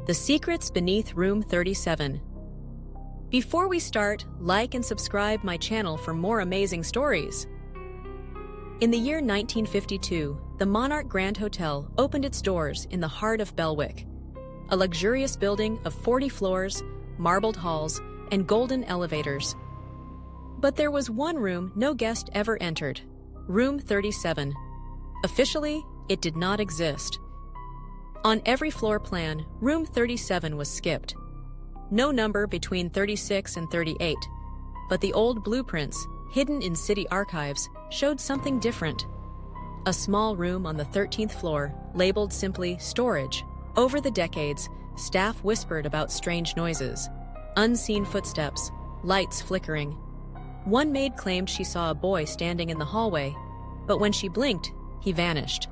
The Secrets Beneath Room 37. Before we start, like and subscribe my channel for more amazing stories. In the year 1952, the Monarch Grand Hotel opened its doors in the heart of Belwick, a luxurious building of 40 floors, marbled halls, and golden elevators. But there was one room no guest ever entered, Room 37. Officially, it did not exist. On every floor plan, Room 37 was skipped. No number between 36 and 38, but the old blueprints, hidden in city archives, showed something different. A small room on the 13th floor, labeled simply storage. Over the decades, staff whispered about strange noises, unseen footsteps, lights flickering. One maid claimed she saw a boy standing in the hallway, but when she blinked, he vanished.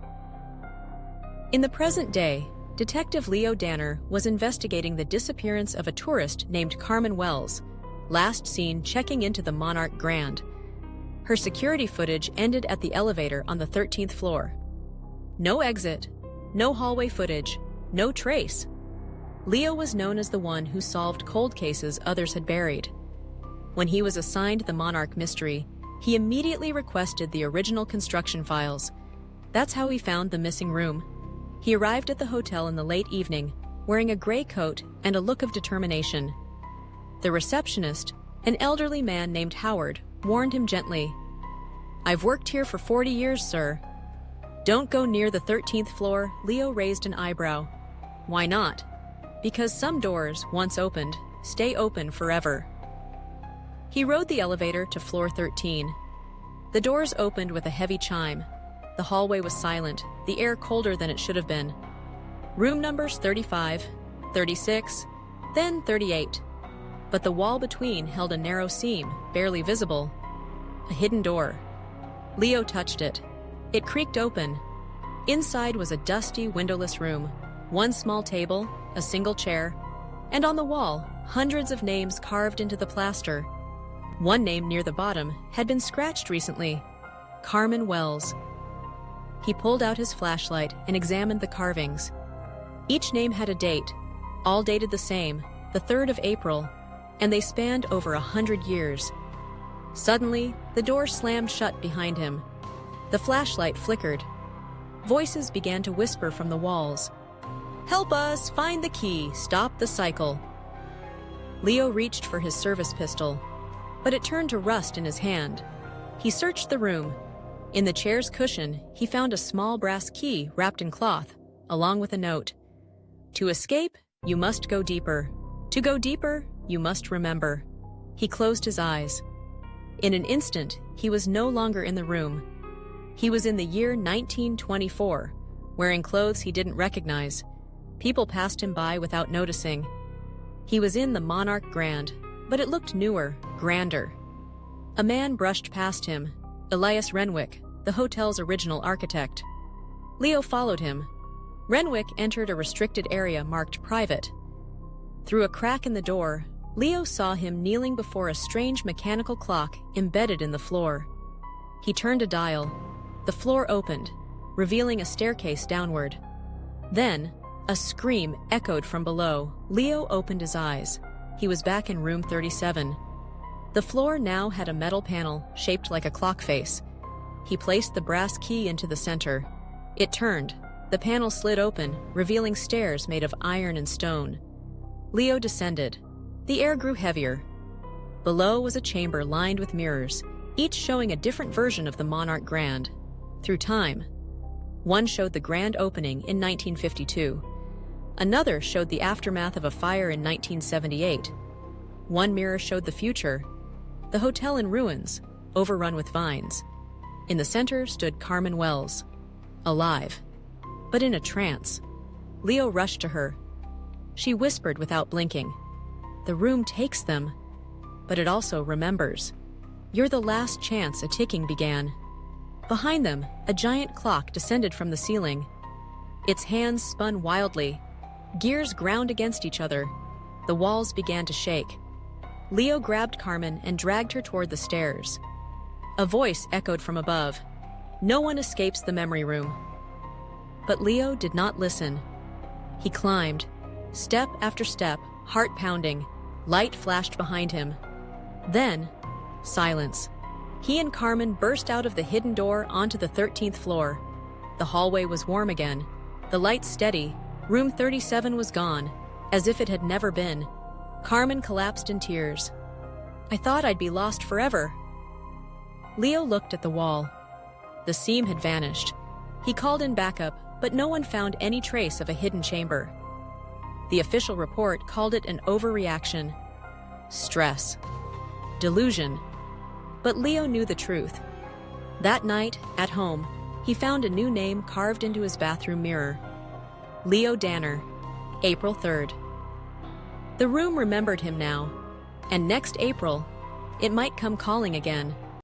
In the present day, Detective Leo Danner was investigating the disappearance of a tourist named Carmen Wells, last seen checking into the Monarch Grand. Her security footage ended at the elevator on the 13th floor. No exit, no hallway footage, no trace. Leo was known as the one who solved cold cases others had buried. When he was assigned the Monarch mystery, he immediately requested the original construction files. That's how he found the missing room. He arrived at the hotel in the late evening, wearing a gray coat and a look of determination. The receptionist, an elderly man named Howard, warned him gently, "I've worked here for 40 years, sir." "Don't go near the 13th floor," Leo raised an eyebrow. "Why not?" "Because some doors, once opened, stay open forever." He rode the elevator to floor 13. The doors opened with a heavy chime. The hallway was silent, the air colder than it should have been. Room numbers 35, 36, then 38. But the wall between held a narrow seam, barely visible. A hidden door. Leo touched it. It creaked open. Inside was a dusty, windowless room. One small table, a single chair, and on the wall, hundreds of names carved into the plaster. One name near the bottom had been scratched recently. Carmen Wells. He pulled out his flashlight and examined the carvings. Each name had a date, all dated the same, the 3rd of April, and they spanned over 100 years. Suddenly, the door slammed shut behind him. The flashlight flickered. Voices began to whisper from the walls. "Help us! Find the key! Stop the cycle!" Leo reached for his service pistol, but it turned to rust in his hand. He searched the room. In the chair's cushion, he found a small brass key wrapped in cloth, along with a note. "To escape, you must go deeper. To go deeper, you must remember." He closed his eyes. In an instant, he was no longer in the room. He was in the year 1924, wearing clothes he didn't recognize. People passed him by without noticing. He was in the Monarch Grand, but it looked newer, grander. A man brushed past him, Elias Renwick, the hotel's original architect. Leo followed him. Renwick entered a restricted area marked private. Through a crack in the door, Leo saw him kneeling before a strange mechanical clock embedded in the floor. He turned a dial. The floor opened, revealing a staircase downward. Then, a scream echoed from below. Leo opened his eyes. He was back in room 37. The floor now had a metal panel shaped like a clock face. He placed the brass key into the center. It turned. The panel slid open, revealing stairs made of iron and stone. Leo descended. The air grew heavier. Below was a chamber lined with mirrors, each showing a different version of the Monarch Grand. Through time, one showed the grand opening in 1952. Another showed the aftermath of a fire in 1978. One mirror showed the future, the hotel in ruins, overrun with vines. In the center stood Carmen Wells, alive, but in a trance. Leo rushed to her. She whispered without blinking, "The room takes them, but it also remembers. You're the last chance." A ticking began. Behind them, a giant clock descended from the ceiling. Its hands spun wildly. Gears ground against each other. The walls began to shake. Leo grabbed Carmen and dragged her toward the stairs. A voice echoed from above. "No one escapes the memory room." But Leo did not listen. He climbed. Step after step, heart pounding, light flashed behind him. Then, silence. He and Carmen burst out of the hidden door onto the 13th floor. The hallway was warm again, the lights steady. Room 37 was gone, as if it had never been. Carmen collapsed in tears. "I thought I'd be lost forever." Leo looked at the wall. The seam had vanished. He called in backup, but no one found any trace of a hidden chamber. The official report called it an overreaction. Stress. Delusion. But Leo knew the truth. That night, at home, he found a new name carved into his bathroom mirror. Leo Danner, April 3rd. The room remembered him now, and next April, it might come calling again.